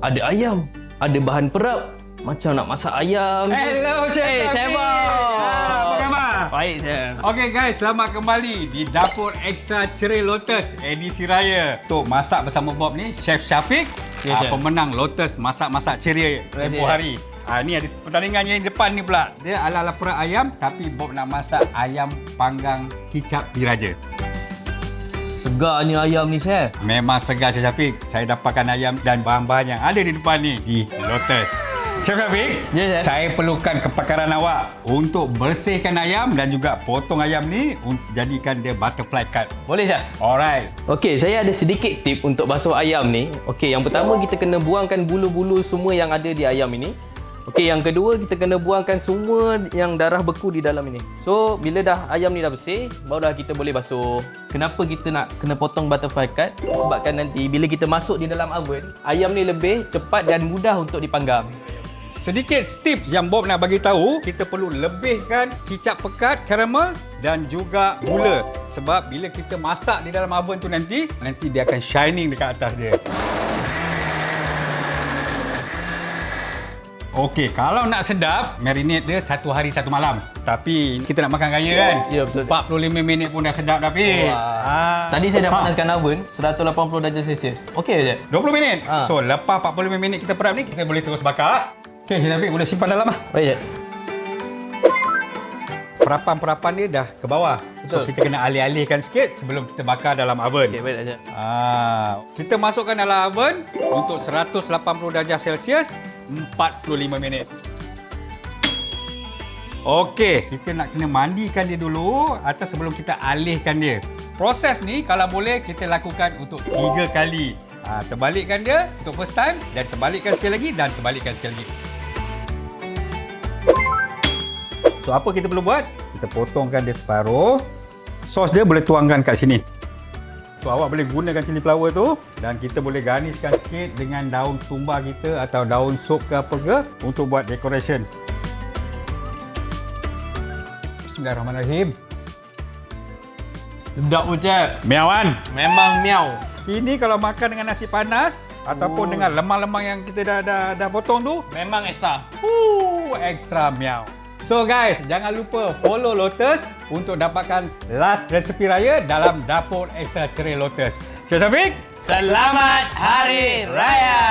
ada ayam, ada bahan perap. Macam nak masak ayam. Hello, Chef Chef Syafiq. Apa khabar? Baik, Chef. Okey guys, selamat kembali di Dapur Ekstra Cerai Lotus edisi raya. Untuk masak bersama Bob ni, Chef Syafiq, Ya, Chef. pemenang Lotus masak-masak ceria tempoh hari. Ni ada pertandingannya yang depan ni pula. Dia ala-ala perap ayam tapi Bob nak masak ayam panggang kicap diraja. Segarnya ayam ni, Chef. Memang segar Chef Syafiq. Saya dapatkan ayam dan bahan-bahan yang ada di depan ni di Lotus. Chef Syafiq, Ya, Chef. saya perlukan kepakaran awak untuk bersihkan ayam dan juga potong ayam ni untuk jadikan dia butterfly cut. Boleh, Chef? Alright. Okey, saya ada sedikit tip untuk basuh ayam ni. Okey, yang pertama kita kena buangkan bulu-bulu semua yang ada di ayam ini. Okey, yang kedua kita kena buangkan semua yang darah beku di dalam ini. So, bila dah ayam ni dah bersih, barulah kita boleh basuh. Kenapa kita nak kena potong butterfly cut? Sebabkan nanti bila kita masuk di dalam oven, ayam ni lebih cepat dan mudah untuk dipanggang. Sedikit tips yang Bob nak bagi tahu, kita perlu lebihkan kicap pekat, karamel dan juga gula. Sebab bila kita masak di dalam oven tu nanti dia akan shining dekat atas dia. Okey, kalau nak sedap, marinate dia 1 hari 1 malam. Tapi kita nak makan kaya kan? Ya, betul. 45 minit pun dah sedap dah, Pi. Tadi saya dah panaskan oven 180 darjah Celsius. Okey je. 20 minit. Ha. So, lepas 45 minit kita perap ni, kita boleh terus bakar. Okey, Cik Syafiq boleh simpan dalam lah. Baik je. Perapan-perapan dia dah ke bawah. So, Betul. kita kena alih-alihkan sikit sebelum kita bakar dalam oven. Okey, baik je. Kita masukkan dalam oven untuk 180 darjah Celsius 45 minit. Okey, kita nak kena mandikan dia dulu atau sebelum kita alihkan dia. Proses ni kalau boleh kita lakukan untuk 3 kali. Terbalikkan dia untuk first time dan terbalikkan sekali lagi dan terbalikkan sekali lagi. So, apa kita perlu buat? Kita potongkan dia separuh. Sos dia boleh tuangkan kat sini. So, awak boleh gunakan cili flower tu dan kita boleh garniskan sikit dengan daun tumbar kita atau daun sop ke apa ke untuk buat decorations. Bismillahirrahmanirrahim. Sedap pun, Chef. Miawan. Memang miau. Ini kalau makan dengan nasi panas ataupun dengan lemang-lemang yang kita dah potong tu, Memang ekstra. extra miau. So guys, jangan lupa follow Lotus untuk dapatkan last resepi raya dalam Dapur Ekstra Cerai Lotus. Chef Syafiq, Selamat Hari Raya.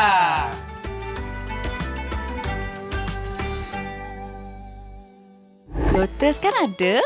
Lotus kan ada